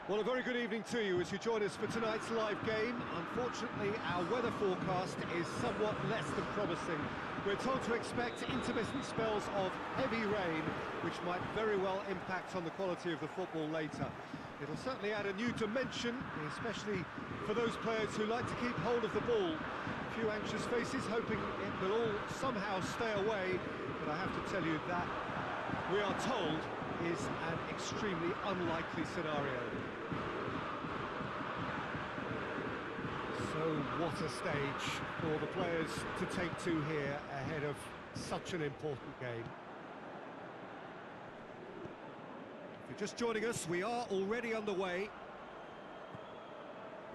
Well, a very good evening to you as you join us for tonight's live game. Unfortunately, our weather forecast is somewhat less than promising. We're told to expect intermittent spells of heavy rain, which might very well impact on the quality of the football later. It'll certainly add a new dimension, especially for those players who like to keep hold of the ball. A few anxious faces hoping it will all somehow stay away, but I have to tell you that we are told is an extremely unlikely scenario. So what a stage for the players to take to here ahead of such an important game. If you're just joining us, we are already underway.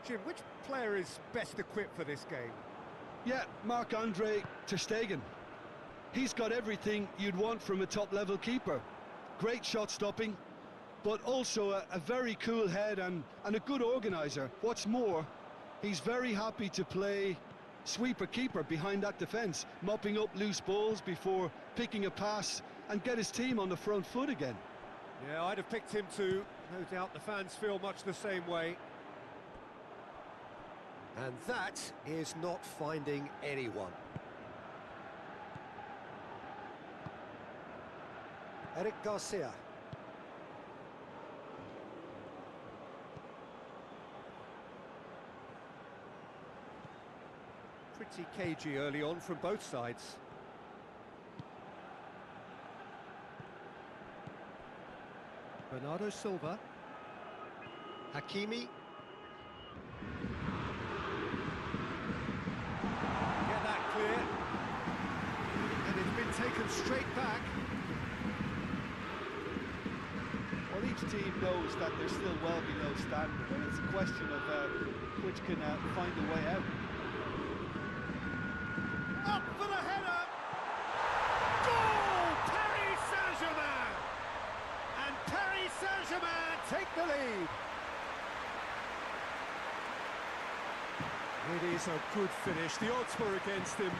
Jim, which player is best equipped for this game? Yeah, Marc-Andre ter Stegen. He's got everything you'd want from a top-level keeper. Great shot stopping, but also a very cool head and a good organiser. What's more, he's very happy to play sweeper-keeper behind that defence, mopping up loose balls before picking a pass and get his team on the front foot again. Yeah, I'd have picked him too. No doubt the fans feel much the same way. And that is not finding anyone. Eric Garcia. Pretty cagey early on from both sides. Bernardo Silva. Hakimi. Get that clear. And it's been taken straight back. Well, each team knows that they're still well below standard, and it's a question of which can find a way out. Up for the header! Goal! Paris Saint-Germain! And Paris Saint-Germain take the lead. It is a good finish. The odds were against him.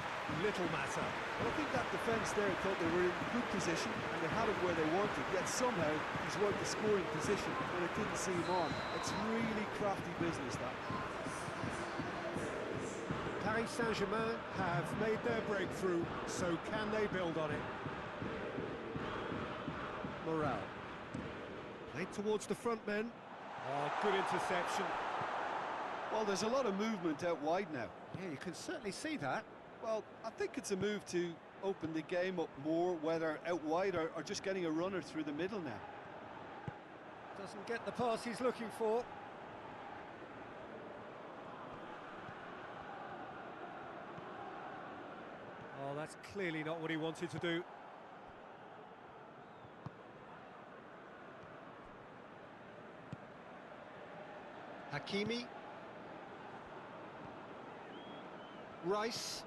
Little matter. Well, I think that defence there thought they were in good position and they had him where they wanted, yet somehow he's worked the scoring position when it didn't see him on. It's really crafty business, that. Paris Saint-Germain have made their breakthrough, so can they build on it? Morale. Played towards the front men. Oh, good interception. Well, there's a lot of movement out wide now. Yeah, you can certainly see that. Well, I think it's a move to open the game up more, whether out wide or just getting a runner through the middle now. Doesn't get the pass he's looking for. Oh, that's clearly not what he wanted to do. Hakimi. Rice.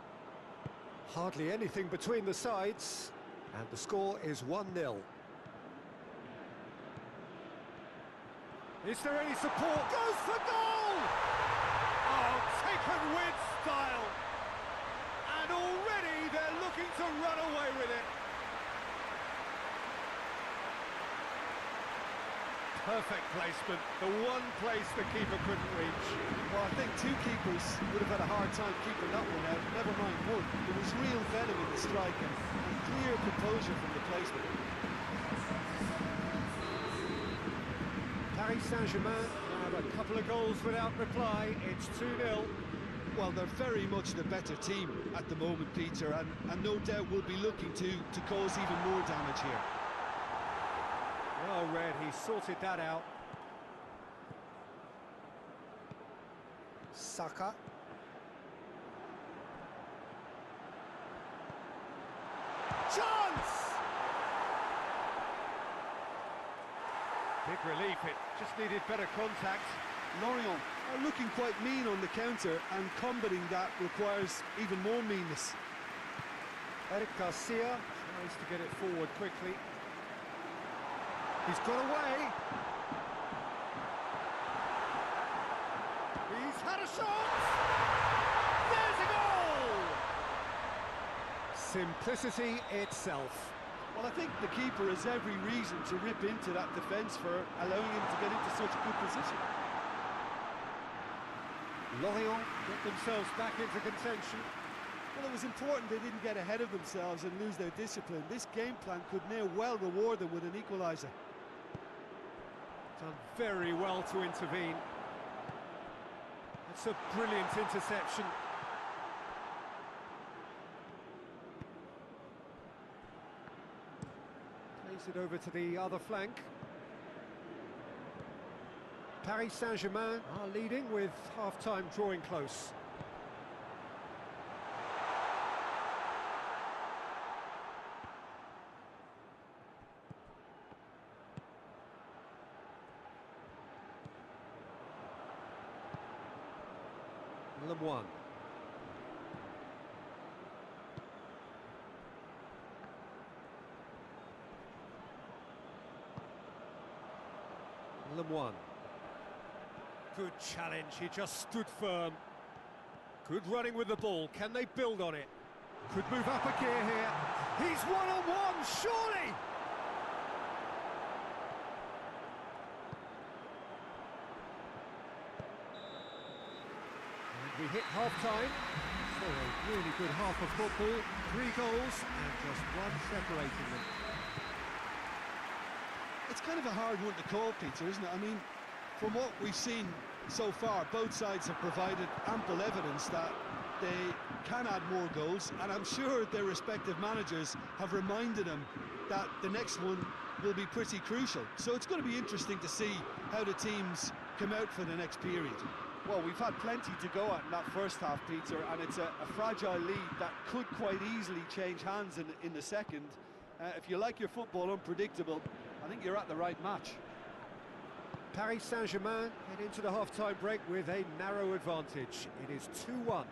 Hardly anything between the sides. And the score is 1-0. Is there any support? Goes for goal! Oh, taken with style. And already they're looking to run away with it. Perfect placement, the one place the keeper couldn't reach. Well, I think two keepers would have had a hard time keeping that one out, never mind one. There was real venom in the strike and clear composure from the placement. Paris Saint-Germain have a couple of goals without reply. It's 2-0. Well, they're very much the better team at the moment, Peter, and no doubt will be looking to cause even more damage here. Well read, he sorted that out. Saka. Chance! Big relief, it just needed better contact. Lorient are looking quite mean on the counter, and combating that requires even more meanness. Eric Garcia tries to get it forward quickly. He's got away. He's had a shot. There's a goal. Simplicity itself. Well, I think the keeper has every reason to rip into that defence for allowing him to get into such a good position. Lorient get themselves back into contention. Well, it was important they didn't get ahead of themselves and lose their discipline. This game plan could near well reward them with an equaliser. Done very well to intervene. It's a brilliant interception. Plays it over to the other flank. Paris Saint-Germain are leading with half-time drawing close. LeMoine. LeMoine. Good challenge, he just stood firm. Good running with the ball, can they build on it? Could move up a gear here. He's one-on-one, surely! And we hit half-time. So a really good half of football. 3 goals and just one separating them. It's kind of a hard one to call, Peter, isn't it? I mean, from what we've seen so far, both sides have provided ample evidence that they can add more goals, and I'm sure their respective managers have reminded them that the next one will be pretty crucial. So it's going to be interesting to see how the teams come out for the next period. Well, we've had plenty to go at in that first half, Peter, and it's a fragile lead that could quite easily change hands in the second. If you like your football unpredictable, I think you're at the right match. Paris Saint-Germain head into the half-time break with a narrow advantage. It is 2-1.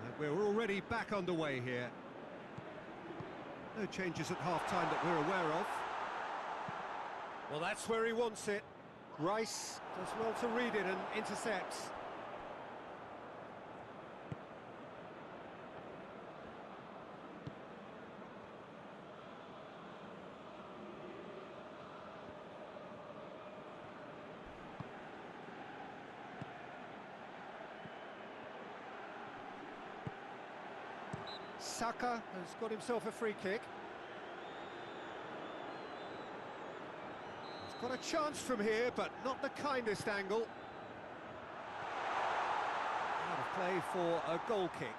And we're already back underway here. No changes at half-time that we're aware of. Well, that's where he wants it. Rice does well to read it and intercepts. Saka has got himself a free kick. He's got a chance from here, but not the kindest angle. Out of play for a goal kick.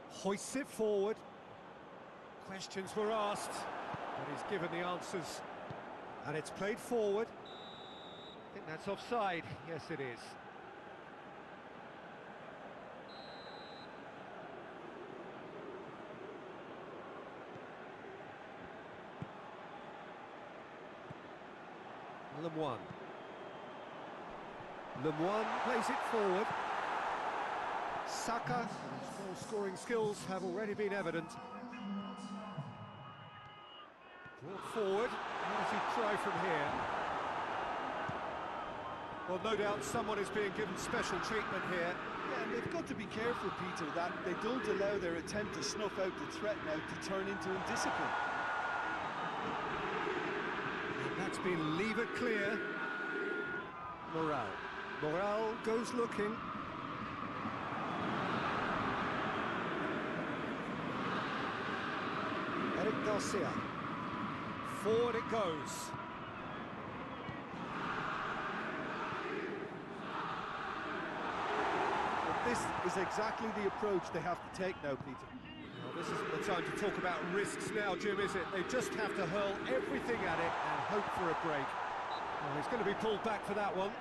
Hoists it forward. Questions were asked, but he's given the answers. And it's played forward. I think that's offside. Yes, it is. LeMoine. LeMoine plays it forward. Saka, his goal-scoring skills have already been evident. Brought forward. What does he try from here? Well, no doubt someone is being given special treatment here. Yeah, and they've got to be careful, Peter, that they don't allow their attempt to snuff out the threat now to turn into indiscipline. That's been lever clear. Morale goes looking. Eric Garcia. Forward it goes. But this is exactly the approach they have to take now, Peter. Well, this isn't the time to talk about risks now, Jim, is it? They just have to hurl everything at it and hope for a break. Well, he's going to be pulled back for that one.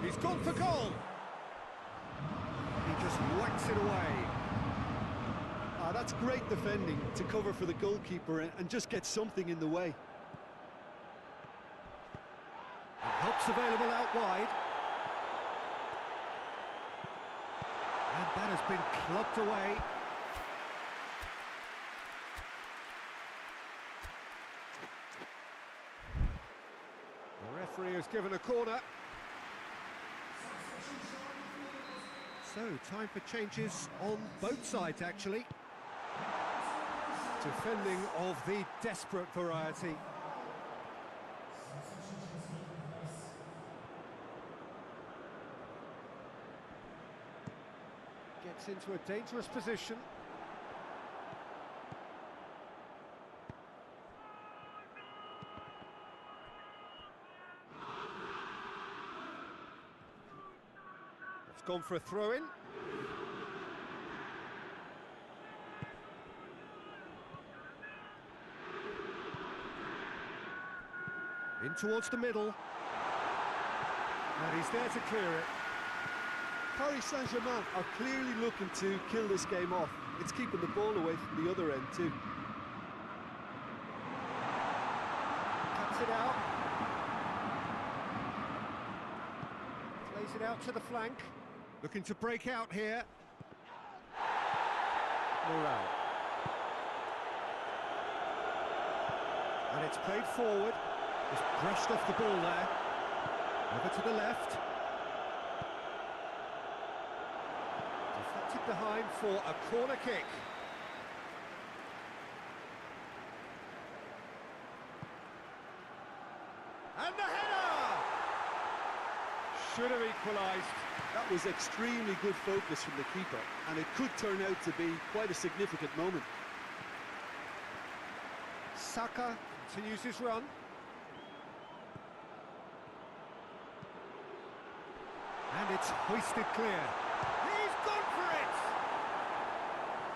He's gone for goal. He just whacks it away. That's great defending to cover for the goalkeeper and just get something in the way. And help's available out wide. And that has been clubbed away. The ref Referee has given a corner. So, time for changes on both sides, actually. Defending of the desperate variety. Gets into a dangerous position. It's gone for a throw-in. In towards the middle. And he's there to clear it. Paris Saint-Germain are clearly looking to kill this game off. It's keeping the ball away from the other end too. Cuts it out. Plays it out to the flank. Looking to break out here. MULAI. And it's played forward. Just brushed off the ball there. Over to the left. Deflected behind for a corner kick. And the header! Should have equalised. That was extremely good focus from the keeper, and it could turn out to be quite a significant moment. Saka continues his run. And it's hoisted clear. He's gone for it!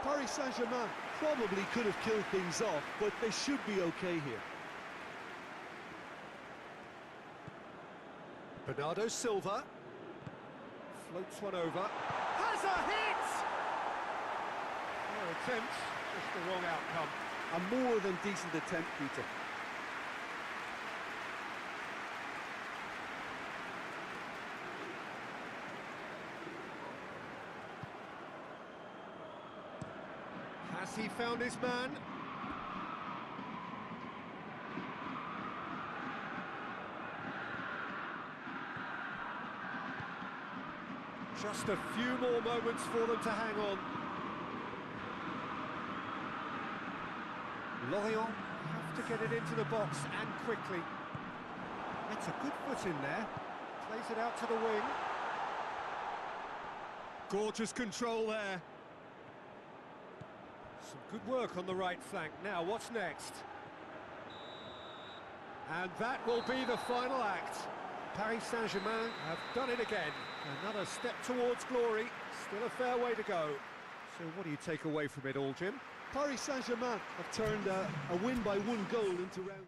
Paris Saint-Germain probably could have killed things off, but they should be okay here. Bernardo Silva. Floats one over. Has a hit! Their attempt, just the wrong outcome. A more than decent attempt, Peter. Has he found his man? Just a few more moments for them to hang on. Lorient have to get it into the box and quickly. It's a good foot in there. Plays it out to the wing. Gorgeous control there. Some good work on the right flank. Now, what's next? And that will be the final act. Paris Saint-Germain have done it again. Another step towards glory. Still a fair way to go. So what do you take away from it all, Jim? Paris Saint-Germain have turned a win by one goal into round.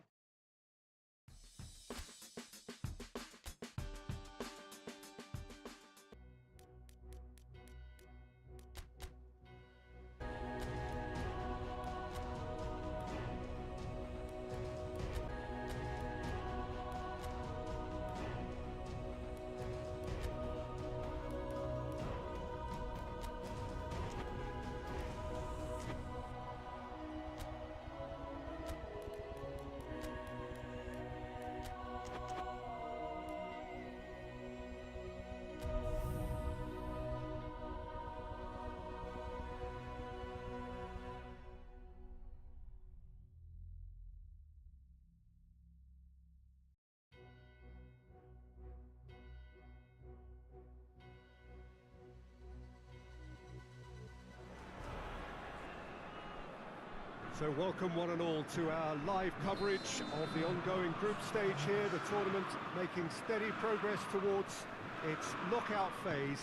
So welcome one and all to our live coverage of the ongoing group stage here, the tournament making steady progress towards its knockout phase.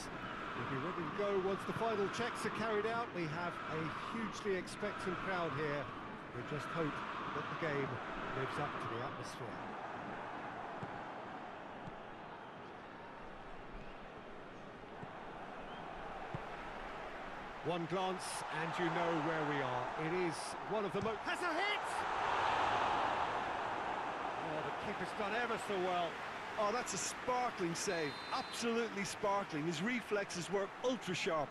We'll be ready to go once the final checks are carried out. We have a hugely expectant crowd here. We just hope that the game lives up to the atmosphere. One glance and you know where we are. It is one of the most... Has a hit! Oh, the keeper's done ever so well. Oh, that's a sparkling save. Absolutely sparkling. His reflexes were ultra sharp.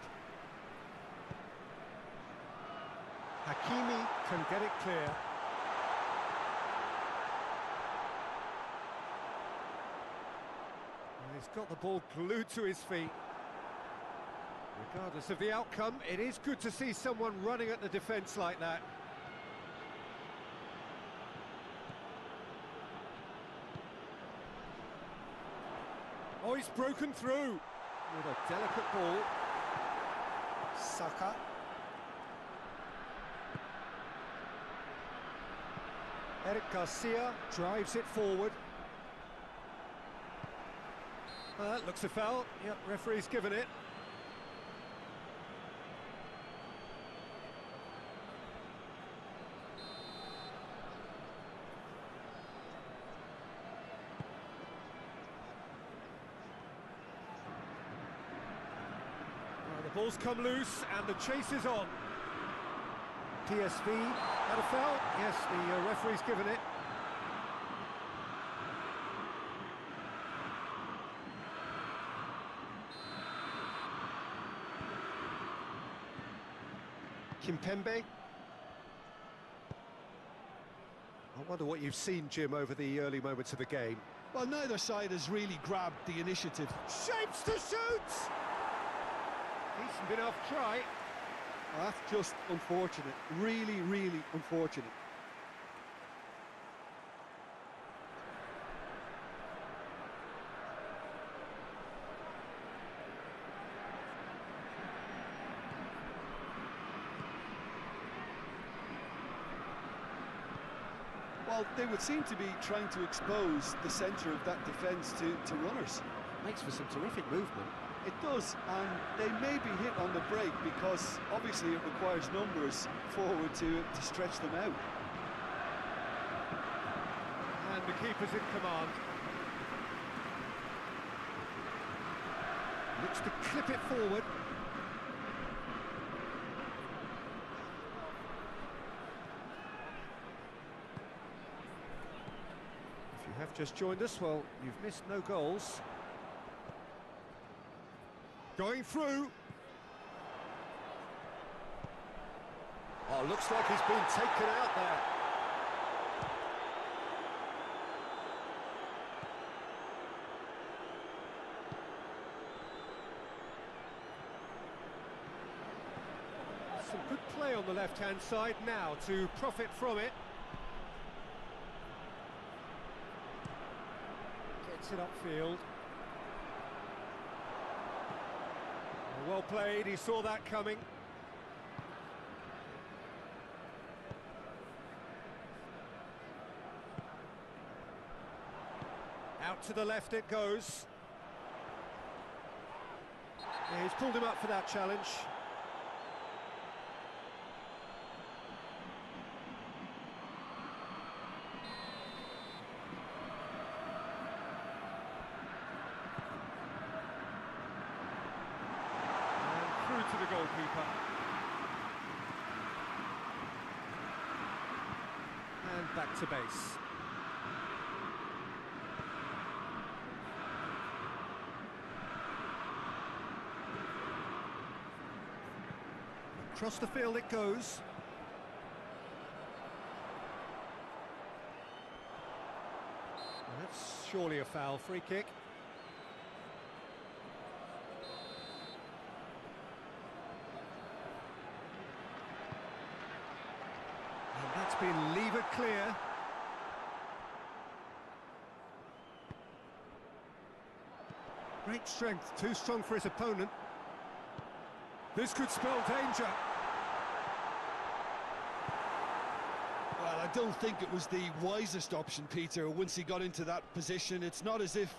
Hakimi can get it clear. He's got the ball glued to his feet. Regardless of the outcome, it is good to see someone running at the defence like that. Oh, he's broken through with a delicate ball. Saka. Eric Garcia drives it forward. Looks a foul. Yep, referee's given it. The ball's come loose and the chase is on. PSV had a foul. Yes, the referee's given it. Kimpembe. I wonder what you've seen, Jim, over the early moments of the game. Well, neither side has really grabbed the initiative. Shapes to shoot! Decent enough try. Well, that's just unfortunate. Really, really unfortunate. Well, they would seem to be trying to expose the centre of that defence to runners. Makes for some terrific movement. It does, and they may be hit on the break because obviously it requires numbers forward to stretch them out. And the keeper's in command. Looks to clip it forward. If you have just joined us, well, you've missed no goals. Going through. Oh, looks like he's been taken out there. Some good play on the left-hand side now to profit from it. Gets it upfield. Well played, he saw that coming. Out to the left it goes. Yeah, he's pulled him up for that challenge. To the goalkeeper. And back to base. Across the field it goes. Well, that's surely a foul. Free kick. That's been levered clear. Great strength, too strong for his opponent. This could spell danger. Well, I don't think it was the wisest option, Peter, once he got into that position. It's not as if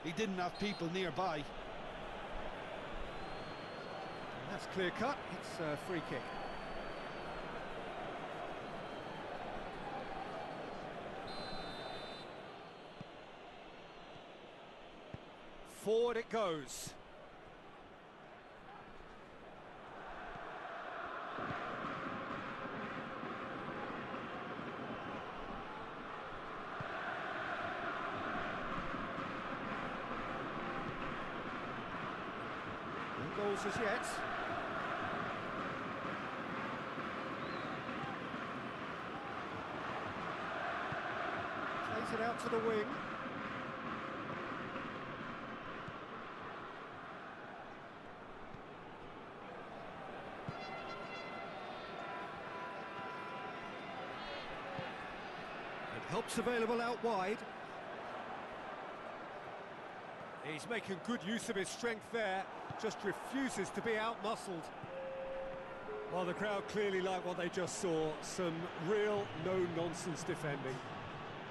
he didn't have people nearby. That's clear cut, it's a free kick. Forward it goes. No goals as yet. Plays it out to the wing. Help's available out wide. He's making good use of his strength there, just refuses to be out-muscled. Well, the crowd clearly like what they just saw, some real no-nonsense defending.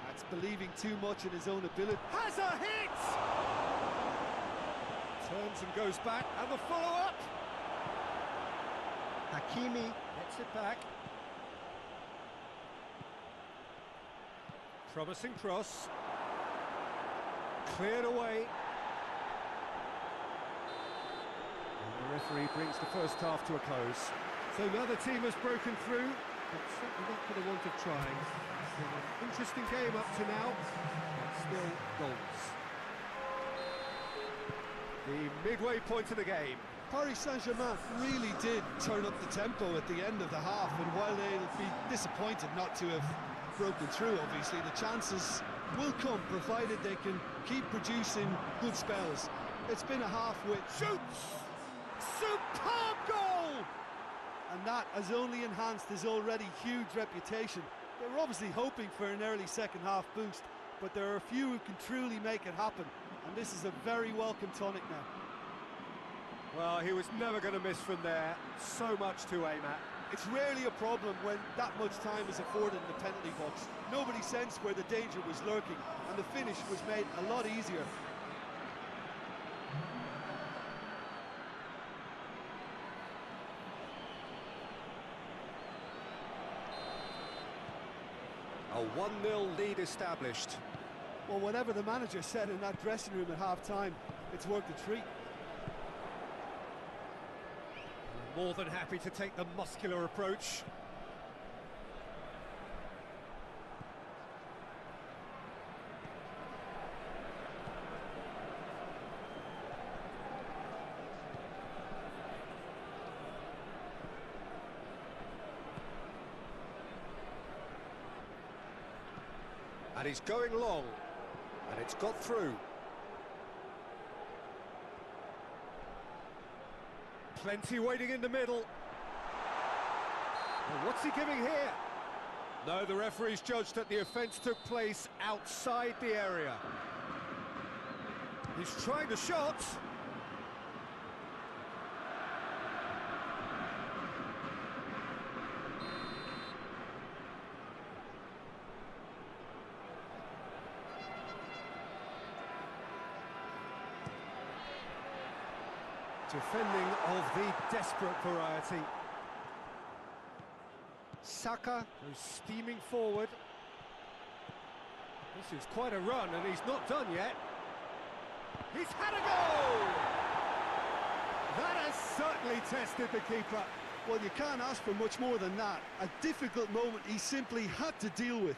That's believing too much in his own ability. Has a hit! Turns and goes back, and the follow-up! Hakimi gets it back. Promising cross. Cleared away. And the referee brings the first half to a close. So another team has broken through, but certainly not for the want of trying. Still an interesting game up to now, but still goals. The midway point of the game. Paris Saint-Germain really did turn up the tempo at the end of the half, and while they'll be disappointed not to have broken through, obviously, the chances will come, provided they can keep producing good spells. It's been a half with... Shoots! Superb goal! And that has only enhanced his already huge reputation. They were obviously hoping for an early second-half boost, but there are a few who can truly make it happen, and this is a very welcome tonic now. Well, he was never going to miss from there. So much to aim at. It's rarely a problem when that much time is afforded in the penalty box. Nobody sensed where the danger was lurking, and the finish was made a lot easier. A 1-0 lead established. Well, whatever the manager said in that dressing room at half-time, it's worked a treat. More than happy to take the muscular approach. And he's going long, and it's got through. Plenty waiting in the middle. Well, what's he giving here? No, the referee's judged that the offence took place outside the area. He's trying the shot. Defending of the desperate variety. Saka goes steaming forward. This is quite a run, and he's not done yet. He's had a goal! That has certainly tested the keeper. Well, you can't ask for much more than that. A difficult moment he simply had to deal with.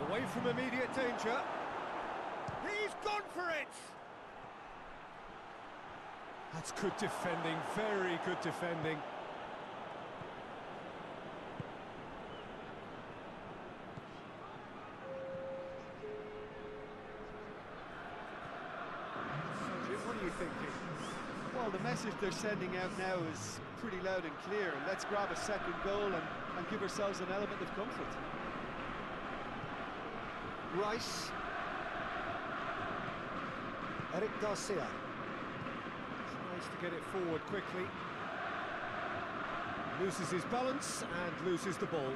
Away from immediate danger. He's gone for it! That's good defending, very good defending. What are you thinking? Well, the message they're sending out now is pretty loud and clear. Let's grab a second goal and give ourselves an element of comfort. Rice. Eric Garcia tries to get it forward quickly. Loses his balance and loses the ball.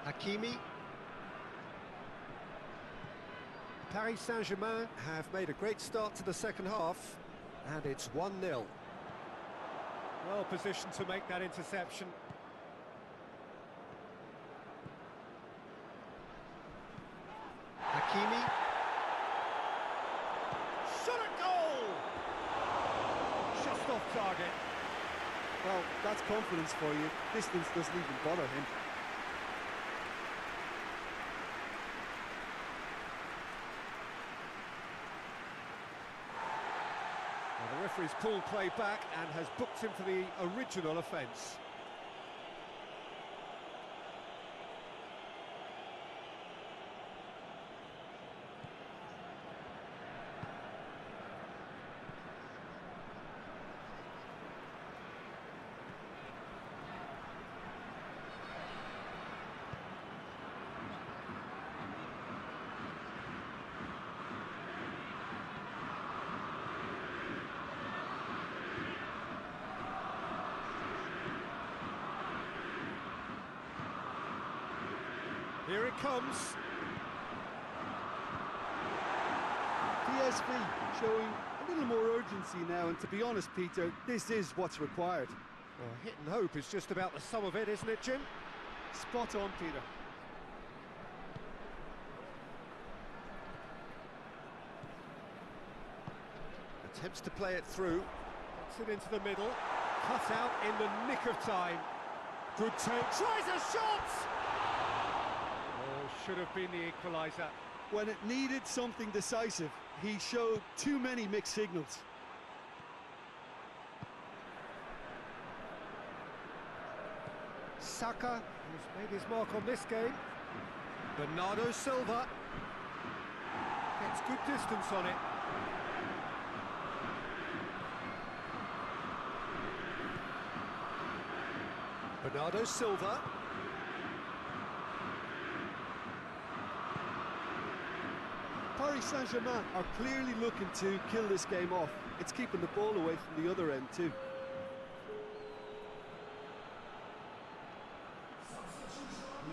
Hakimi. Paris Saint-Germain have made a great start to the second half, and it's 1-0. Well positioned to make that interception. Hakimi. Shot at goal! Just off target. Well, that's confidence for you. Distance doesn't even bother him. Well, the referee's pulled play back and has booked him for the original offence. Here it comes. PSV showing a little more urgency now, and to be honest, Peter, this is what's required. Well, hit and hope is just about the sum of it, isn't it, Jim? Spot on, Peter. Attempts to play it through. Gets it into the middle. Cut out in the nick of time. Good take. Tries a shot! Oh, should have been the equaliser. When it needed something decisive, he showed too many mixed signals. Saka, who's made his mark on this game. Bernardo Silva gets good distance on it. Bernardo Silva. Paris Saint-Germain are clearly looking to kill this game off. It's keeping the ball away from the other end too.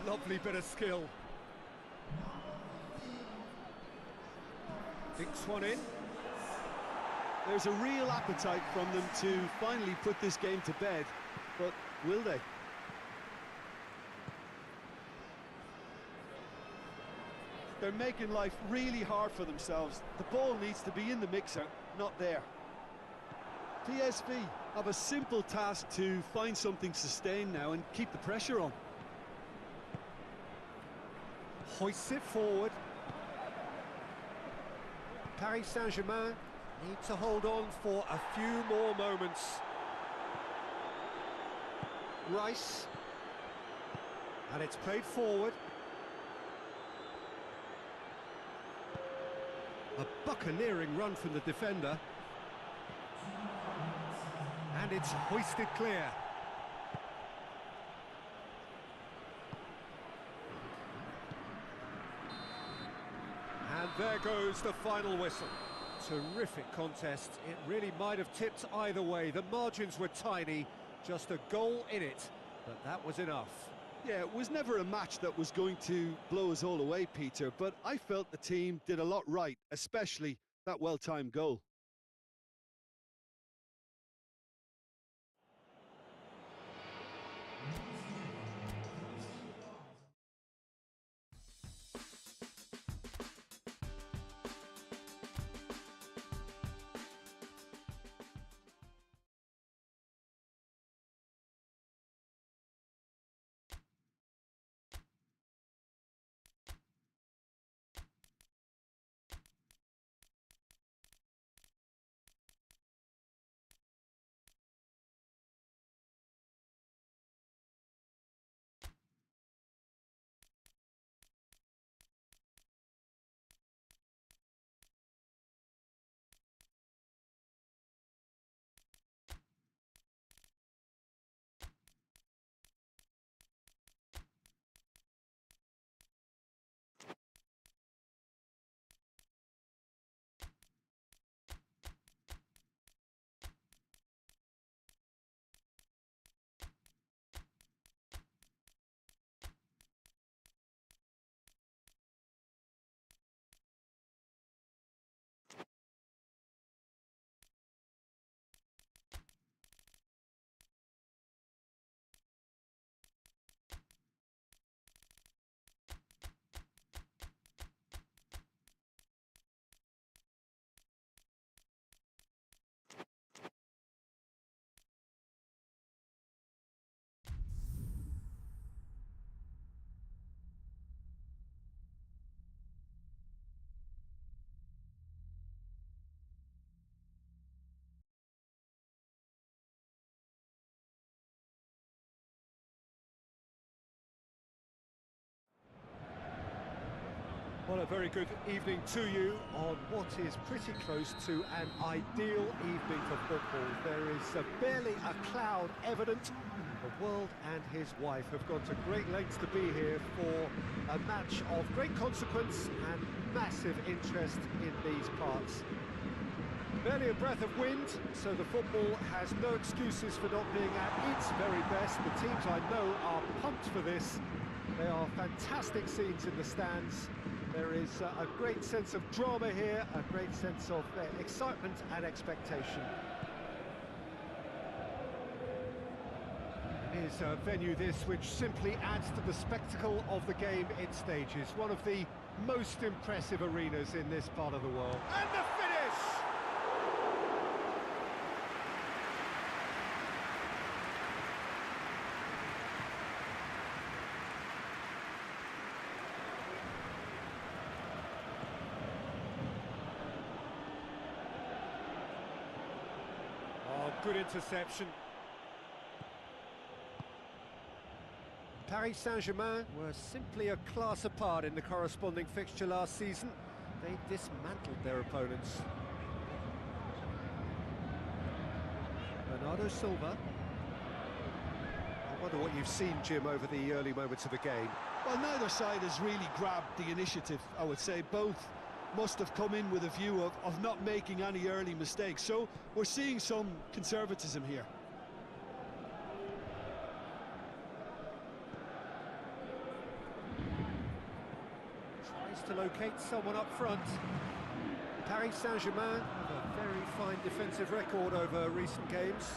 Lovely bit of skill. Dinks one in. There's a real appetite from them to finally put this game to bed, but will they? They're making life really hard for themselves. The ball needs to be in the mixer, not there. PSV have a simple task to find something sustained now and keep the pressure on. Hoists it forward. Paris Saint-Germain need to hold on for a few more moments. Rice. And it's played forward. A buccaneering run from the defender. And it's hoisted clear. And there goes the final whistle. Terrific contest. It really might have tipped either way. The margins were tiny, just a goal in it, but that was enough. Yeah, it was never a match that was going to blow us all away, Peter, but I felt the team did a lot right, especially that well-timed goal. Well, a very good evening to you on what is pretty close to an ideal evening for football. There is barely a cloud evident. The world and his wife have gone to great lengths to be here for a match of great consequence and massive interest in these parts. Barely a breath of wind, so the football has no excuses for not being at its very best. The teams I know are pumped for this. They are fantastic scenes in the stands. There is a great sense of drama here, a great sense of excitement and expectation. It is a venue this which simply adds to the spectacle of the game it stages. One of the most impressive arenas in this part of the world. And the finish! Oh, good interception. Paris Saint-Germain were simply a class apart in the corresponding fixture last season. They dismantled their opponents. Bernardo Silva. I wonder what you've seen, Jim, over the early moments of the game. Well, neither side has really grabbed the initiative, I would say. Both must have come in with a view of not making any early mistakes. So we're seeing some conservatism here. To locate someone up front. Paris Saint-Germain have a very fine defensive record over recent games.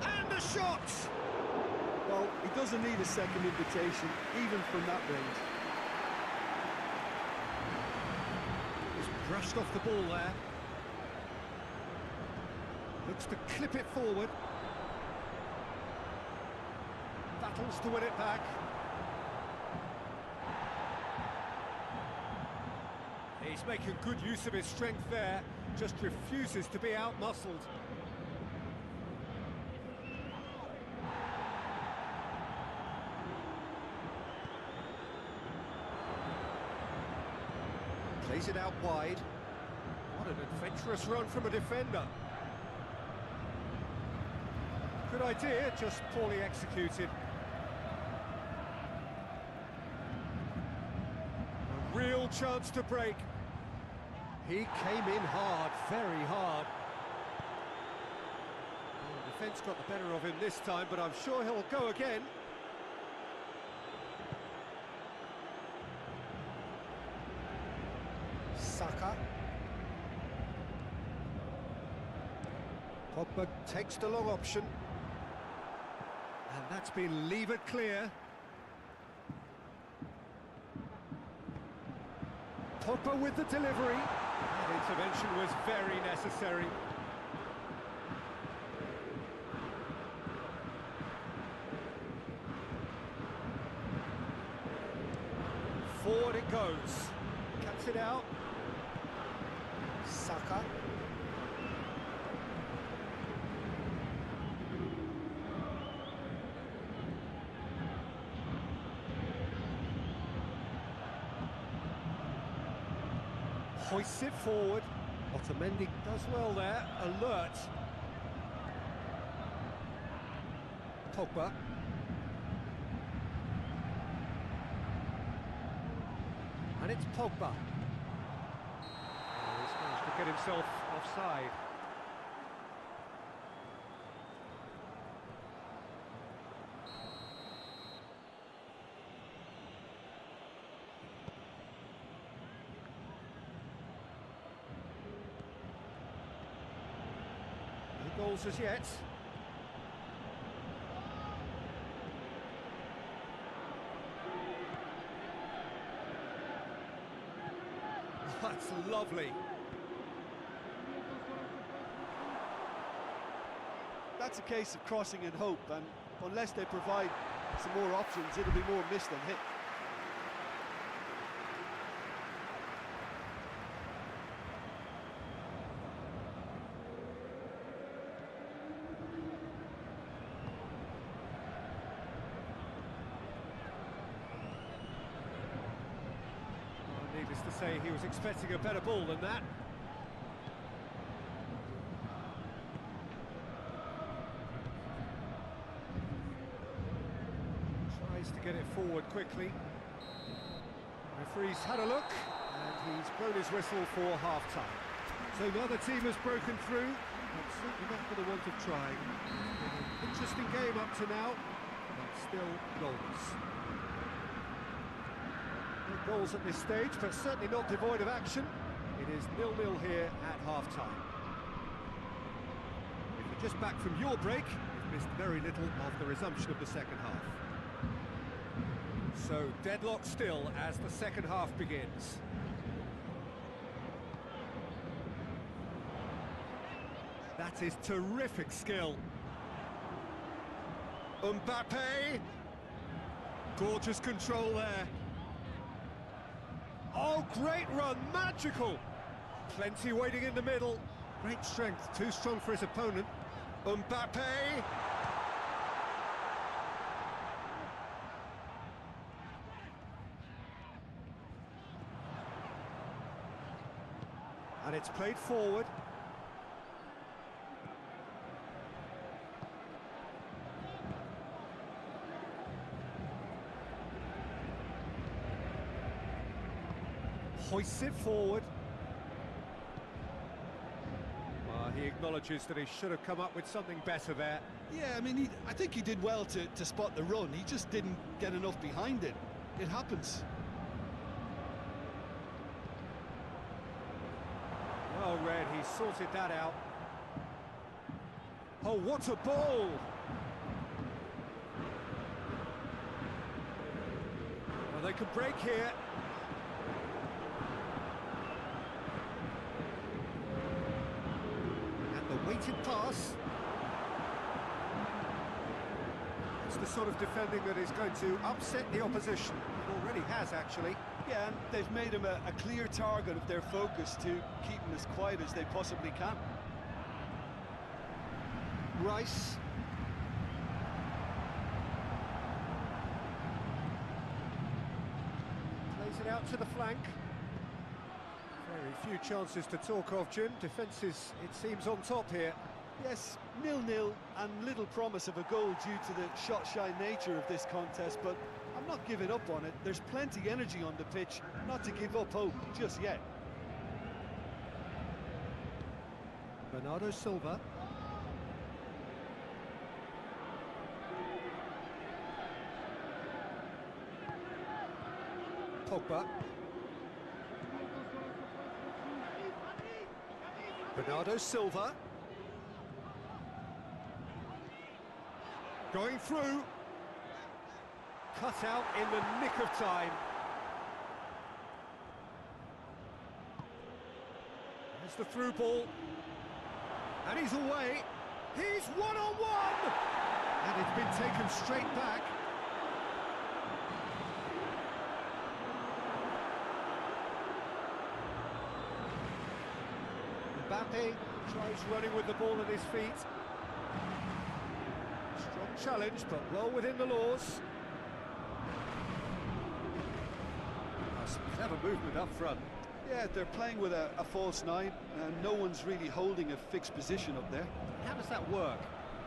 And a shot! Well, he doesn't need a second invitation, even from that range. He's brushed off the ball there. Looks to clip it forward. Battles to win it back. He's making good use of his strength there, just refuses to be out-muscled. Plays it out wide. What an adventurous run from a defender. Good idea, just poorly executed. A real chance to break. He came in hard, very hard. Oh, the defence got the better of him this time, but I'm sure he'll go again. Saka. Pogba takes the long option. And that's been levered clear. Pogba with the delivery. That intervention was very necessary. Forward it goes. Cuts it out. Saka. Hoists it forward. Otamendi does well there. Alert. Pogba. And it's Pogba. Oh, he's managed to get himself offside. No goals as yet. That's lovely. That's a case of crossing in hope, and unless they provide some more options, it'll be more miss than hit. Needless to say, he was expecting a better ball than that. Tries to get it forward quickly. Referee's had a look, and he's blown his whistle for half-time. So neither team has broken through, but certainly not for the want of trying. It's been an interesting game up to now, but still goals. No goals at this stage, but certainly not devoid of action. It is 0-0 here at half-time. If you're just back from your break, you've missed very little of the resumption of the second half. So, deadlock still as the second half begins. That is terrific skill. Mbappe! Gorgeous control there. Oh, great run, magical! Plenty waiting in the middle. Great strength, too strong for his opponent. Mbappe! And it's played forward. Hoists it forward. He acknowledges that he should have come up with something better there. Yeah, I mean, I think he did well to spot the run. He just didn't get enough behind it. It happens. Well read, he sorted that out. Oh, what a ball! Well, they could break here. Weighted pass. It's the sort of defending that is going to upset the opposition. It already has, actually. Yeah, and they've made him a clear target of their focus to keep him as quiet as they possibly can. Rice. Plays it out to the flank. Very few chances to talk of, Jim. Defence is, it seems, on top here. Yes, 0-0 and little promise of a goal due to the shot-shy nature of this contest, but I'm not giving up on it. There's plenty energy on the pitch, not to give up hope just yet. Bernardo Silva. Pogba. Bernardo Silva. Going through. Cut out in the nick of time. There's the through ball. And he's away. He's one-on-one! And it's been taken straight back. Mbappe tries running with the ball at his feet. Strong challenge, but well within the laws. Some clever movement up front. Yeah, they're playing with a false nine, and no one's really holding a fixed position up there. How does that work?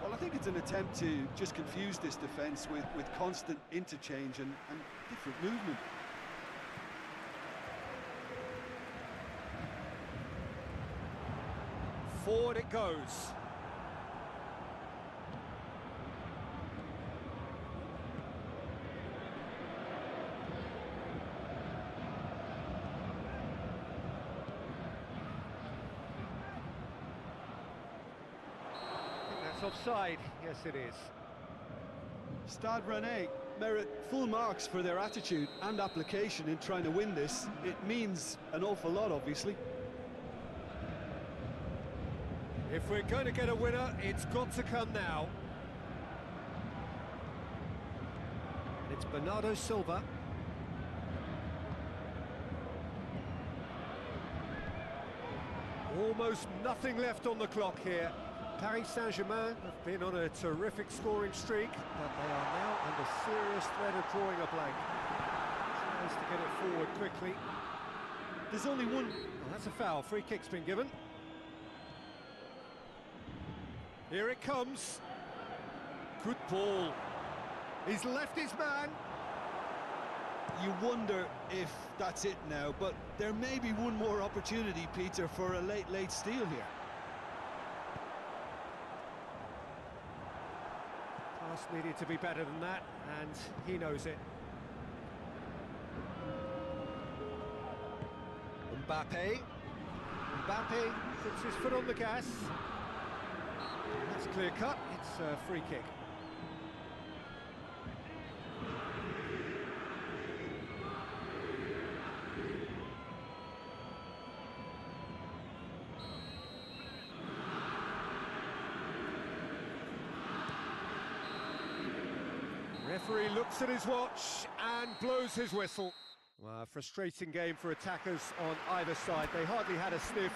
Well, I think it's an attempt to just confuse this defence with constant interchange and different movement. Forward it goes. I think that's offside. Yes, it is. Stade Rennais merit full marks for their attitude and application in trying to win this. It means an awful lot, obviously. If we're going to get a winner, it's got to come now. It's Bernardo Silva. Almost nothing left on the clock here. Paris Saint-Germain have been on a terrific scoring streak, but they are now under serious threat of drawing a blank. Tries to get it forward quickly. There's only one... Well, that's a foul. Free kick's been given. Here it comes. Good ball. He's left his man. You wonder if that's it now, but there may be one more opportunity, Peter, for a late steal here. needed to be better than that, and he knows it. Mbappe. Mbappe puts his foot on the gas. That's clear cut, it's a free kick. Referee looks at his watch and blows his whistle. Well, a frustrating game for attackers on either side. They hardly had a sniff